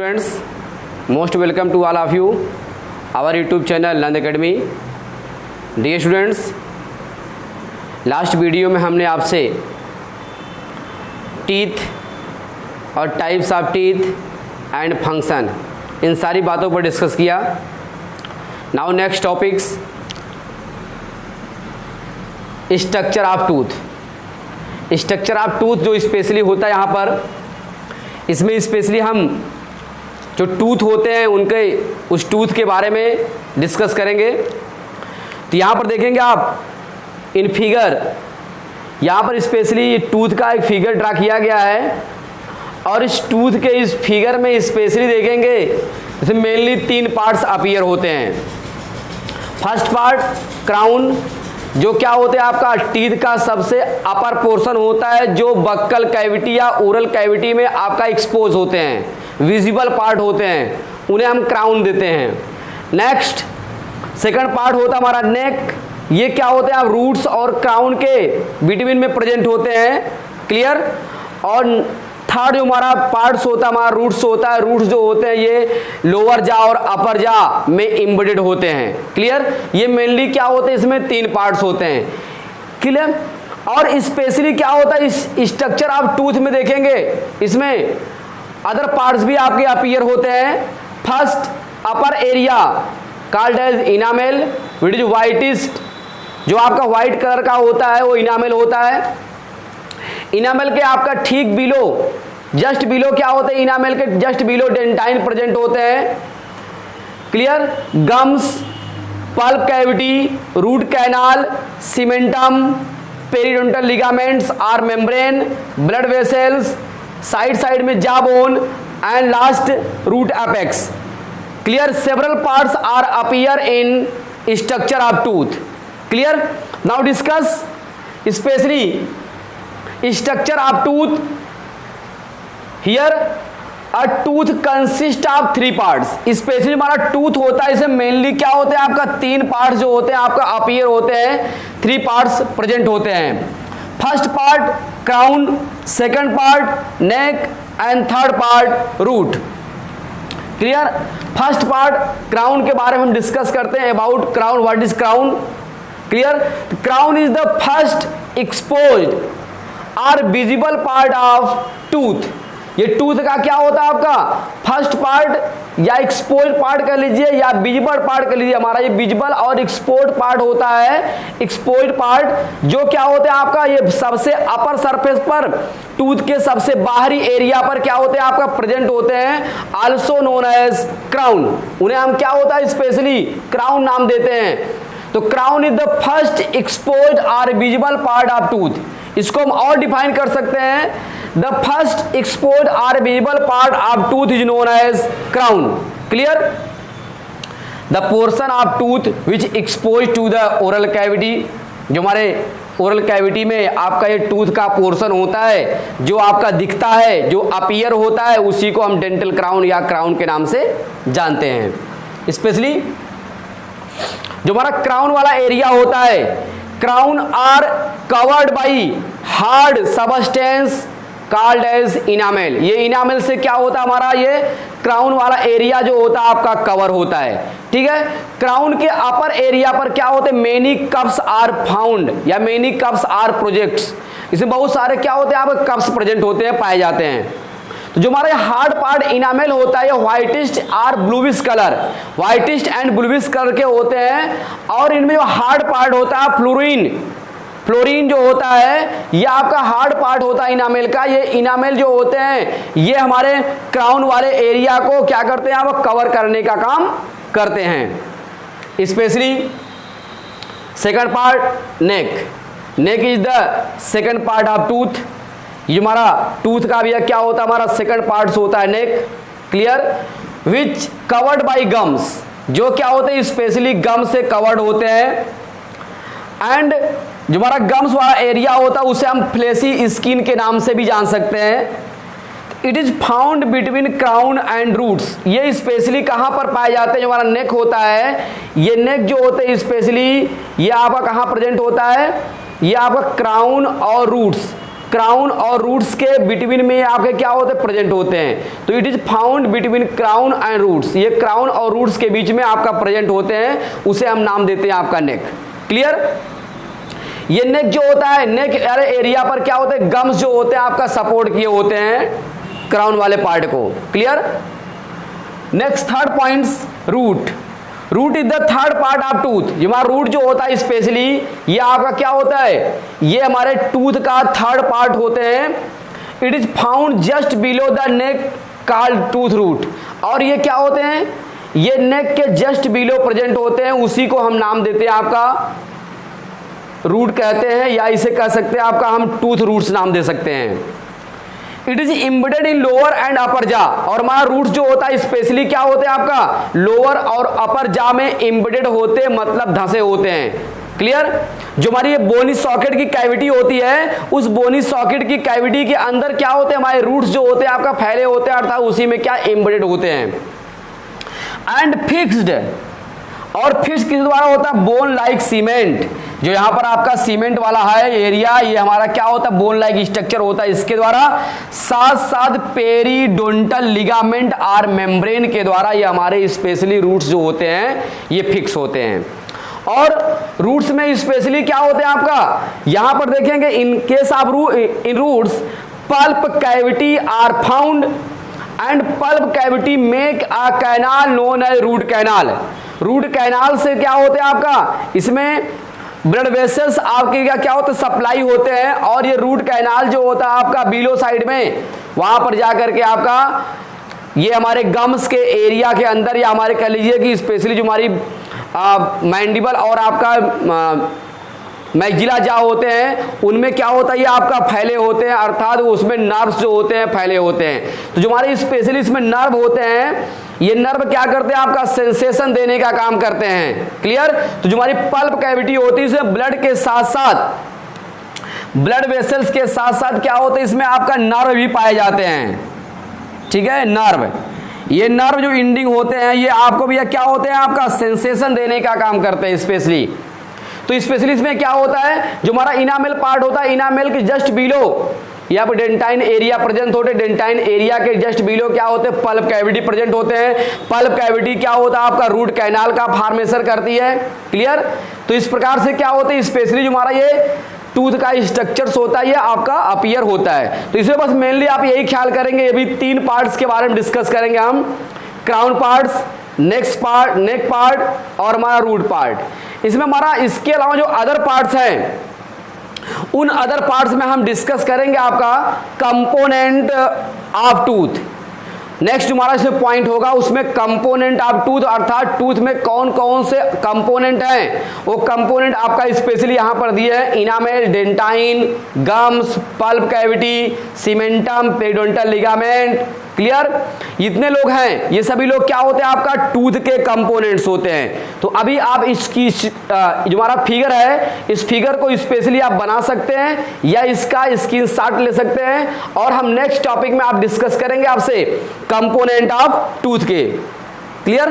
Friends, most welcome to all of you our YouTube channel Nand academy. Dear students, last video में हमने आपसे teeth और types of teeth and function इन सारी बातों पर डिस्कस किया। Now next topics, structure of tooth. Structure of tooth जो स्पेशली होता है यहाँ पर, इसमें स्पेशली हम जो टूथ होते हैं उनके उस टूथ के बारे में डिस्कस करेंगे। तो यहाँ पर देखेंगे आप इन फिगर, यहाँ पर स्पेशली टूथ का एक फिगर ड्रा किया गया है और इस टूथ के इस फिगर में स्पेशली देखेंगे इसमें मेनली तीन पार्ट्स अपीयर होते हैं। फर्स्ट पार्ट क्राउन, जो क्या होते हैं आपका टीथ का सबसे अपर पोर्शन होता है जो बक्कल कैविटी या ओरल कैविटी में आपका एक्सपोज होते हैं, विजिबल पार्ट होते हैं, उन्हें हम क्राउन देते हैं। नेक्स्ट सेकंड पार्ट होता है हमारा नेक, ये क्या होते हैं आप रूट्स और क्राउन के बिटवीन में प्रेजेंट होते हैं, क्लियर। और थर्ड जो हमारा पार्ट्स होता है हमारा रूट्स होता है, रूट्स जो होते हैं ये लोअर जा और अपर जा में एम्बेडेड होते हैं, क्लियर। ये मेनली क्या होते हैं, इसमें तीन पार्ट्स होते हैं, क्लियर। और स्पेशली क्या होता है इस स्ट्रक्चर आप टूथ में देखेंगे, इसमें अदर पार्ट्स भी आपके अपीयर होते हैं। First upper area called as enamel, which is whitest, जो आपका व्हाइट कलर का होता है वो इनामेल होता है। इनामेल के आपका ठीक बिलो, जस्ट बिलो क्या होते हैं, इनामेल के जस्ट बिलो डेंटाइन प्रेजेंट होते हैं, clear. Gums, pulp cavity, root canal, cementum, periodontal ligaments or membrane, blood vessels, side में जा bone and last root apex, clear. Several parts are appear in structure of tooth, clear. Now discuss specially structure of tooth. Here a tooth consist of three parts. Specially हमारा tooth होता है, इसे mainly क्या होते हैं आपका तीन parts जो होते हैं आपका अपीयर होते हैं, थ्री पार्ट्स प्रेजेंट होते हैं। First part crown, second part neck and third part root, clear. First part crown के बारे में हम डिस्कस करते हैं, about crown, what is crown, clear. Crown is the first exposed or visible part of tooth. ये tooth का क्या होता है आपका फर्स्ट पार्ट या एक्सपोज पार्ट कर लीजिए या विजिबल पार्ट कर लीजिए, हमारा ये विजिबल और एक्सपोज पार्ट होता है। एक्सपोज पार्ट जो क्या होता है आपका ये सबसे अपर सरफेस पर टूथ के सबसे बाहरी एरिया पर क्या होते हैं आपका प्रेजेंट होते हैं, आल्सो नोन एज क्राउन। उन्हें हम क्या होता है स्पेशली क्राउन नाम देते हैं। तो crown is the first expose और विजिबल पार्ट ऑफ टूथ। इसको हम और डिफाइन कर सकते हैं, द फर्स्ट एक्सपोज और visible part of tooth is known as crown, clear. The portion of tooth which expose to the oral cavity, जो हमारे ओरल कैविटी में आपका ये टूथ का पोर्शन होता है जो आपका दिखता है, जो अपीयर होता है, उसी को हम डेंटल क्राउन या क्राउन के नाम से जानते हैं। स्पेशली जो हमारा क्राउन वाला एरिया होता है, crown are covered by hard substance called as enamel. ये इनामेल से क्या होता है हमारा ये क्राउन वाला एरिया जो होता है आपका कवर होता है, ठीक है। क्राउन के अपर एरिया पर क्या होते हैं, मेनी कप्स आर फाउंड या मेनी कप्स आर प्रोजेक्ट्स। इसमें बहुत सारे क्या होते हैं आपके कप्स प्रेजेंट होते हैं, पाए जाते हैं। तो जो हमारा हार्ड पार्ट इनामेल होता है ये whitest or bluish colour, whitest and bluish colour के होते हैं। और इनमें जो हार्ड पार्ट होता है फ्लोरीन, फ्लोरीन जो होता है ये आपका हार्ड पार्ट होता है इनामेल का। ये इनामेल जो होते हैं ये हमारे क्राउन वाले एरिया को क्या करते हैं आप कवर करने का काम करते हैं। Specially second part neck, neck is the second part of tooth. ये हमारा टूथ का भी क्या होता है हमारा सेकंड पार्ट होता है neck, clear. Which covered by gums, जो क्या होते हैं स्पेशली गम से कवर्ड होते हैं। एंड जो हमारा गम्स वाला एरिया होता है उसे हम फ्लेशी स्किन के नाम से भी जान सकते हैं। It is found between crown and roots. ये स्पेशली कहाँ पर पाए जाते हैं, जो हमारा नेक होता है ये नेक जो होते हैं स्पेशली ये आपका कहाँ प्रेजेंट होता है, ये आपका क्राउन और रूट्स क्राउन और रूट्स के बिटवीन में आपके क्या होते हैं, प्रेजेंट होते हैं। तो it is found between crown and roots, ये क्राउन और रूट्स के बीच में आपका प्रेजेंट होते हैं, उसे हम नाम देते हैं आपका नेक। क्लियर? ये नेक जो होता है, नेक एरिया पर क्या होते हैं, गम्स जो होते हैं आपका सपोर्ट किए होते हैं क्राउन वाले पार्ट को। Clear? Next third points, root. Root is the third part of tooth. ये हमारा रूट जो होता है स्पेशली, ये आपका क्या होता है, ये हमारे टूथ का थर्ड पार्ट होते हैं। It is found just below the neck called tooth root. और ये क्या होते हैं, ये नेक के जस्ट बिलो प्रेजेंट होते हैं, उसी को हम नाम देते हैं आपका रूट कहते हैं, या इसे कह सकते हैं आपका हम टूथ रूट्स नाम दे सकते हैं। It is embedded in lower and upper जा। और हमारा रूट्स जो होता है स्पेशली क्या होते हैं आपका, लोअर और अपर जा में इम्बेडेड होते, मतलब धंसे होते हैं। क्लियर? जो हमारी ये बोनी सॉकेट की कैविटी होती है, उस बोनी सॉकेट की कैविटी के अंदर क्या होते हैं, हमारे रूट्स जो होते हैं आपका फैले होते हैं, अर्थात उसी में क्या इम्बेडेड होते हैं। एंड फिक्स्ड, और फिक्स किस द्वारा होता है, बोन लाइक सीमेंट। जो यहां पर आपका सीमेंट वाला है एरिया, ये हमारा क्या होता है, बोन लाइक स्ट्रक्चर होता है, इसके द्वारा साथ साथ पेरीडोंटल लिगामेंट और मेम्ब्रेन के द्वारा ये हमारे स्पेशली रूट्स जो होते हैं ये फिक्स होते हैं। और रूट्स में स्पेशली क्या होते हैं आपका, यहां पर देखेंगे in case of in roots pulp cavity are found and pulp cavity make a canal known as root canal. Root canal से क्या होते हैं आपका, इसमें ब्लड वेसल्स आपके क्या होते हैं, सप्लाई होते हैं, और ये रूट कैनाल जो होता है आपका बिलो साइड में, वहां पर जाकर के आपका ये हमारे गम्स के एरिया के अंदर, या हमारे कह लीजिए कि स्पेशली जो हमारी मैंडिबल और आपका मैक्सिला जा होते हैं, उनमें क्या होता है, ये आपका फैले होते हैं, अर्थात उसमें नर्व्स जो होते हैं फैले होते हैं। तो जो हमारे स्पेशली इसमें नर्व होते हैं, ये नर्व क्या करते हैं आपका, सेंसेशन देने का काम करते हैं। क्लियर? तो जो हमारी पल्प कैविटी होती है, इसमें ब्लड के साथ साथ, ब्लड वेसल्स के साथ साथ क्या होता है, इसमें आपका नर्व भी पाए जाते हैं। ठीक है? नर्व, ये नर्व जो इंडिंग होते हैं, ये आपको भी क्या होते हैं, आपका सेंसेशन देने का काम करते हैं स्पेशली। तो स्पेशली इसमें क्या होता है, जो हमारा इनामेल पार्ट होता है, इनामेल के जस्ट बिलो यहाँ पर डेंटाइन एरिया प्रेजेंट होते हैं, डेंटाइन एरिया के जस्ट बिलो क्या होते हैं, पल्प कैविटी प्रेजेंट होते हैं। पल्प कैविटी क्या होता है आपका, रूट कैनाल का फॉर्मेशन करती है। क्लियर? तो इस प्रकार से क्या होता है, स्पेशली जो हमारा ये टूथ का स्ट्रक्चर्स होता है, ये आपका अपीयर होता है। तो इसमें बस मेनली आप यही ख्याल करेंगे, ये भी तीन पार्ट्स के बारे में डिस्कस करेंगे हम, क्राउन पार्ट्स, नेक पार्ट और हमारा रूट पार्ट। इसमें हमारा इसके अलावा जो अदर पार्ट्स हैं, उन अदर पार्ट्स में हम डिस्कस करेंगे आपका कंपोनेंट ऑफ टूथ। नेक्स्ट हमारा जो पॉइंट होगा उसमें कंपोनेंट ऑफ टूथ, अर्थात टूथ में कौन कौन से कंपोनेंट हैं, वो कंपोनेंट आपका स्पेशली यहां पर दिए हैं, enamel, dentine, gums, pulp cavity, cementum, periodontal ligament. Clear? इतने लोग हैं, ये सभी लोग क्या होते हैं आपका टूथ के कंपोनेंट्स होते हैं। तो अभी आप इसकी जो हमारा फिगर है, इस फिगर को स्पेशली आप बना सकते हैं या इसका स्क्रीनशॉट ले सकते हैं, और हम नेक्स्ट टॉपिक में आप डिस्कस करेंगे आपसे कंपोनेंट ऑफ टूथ के। क्लियर?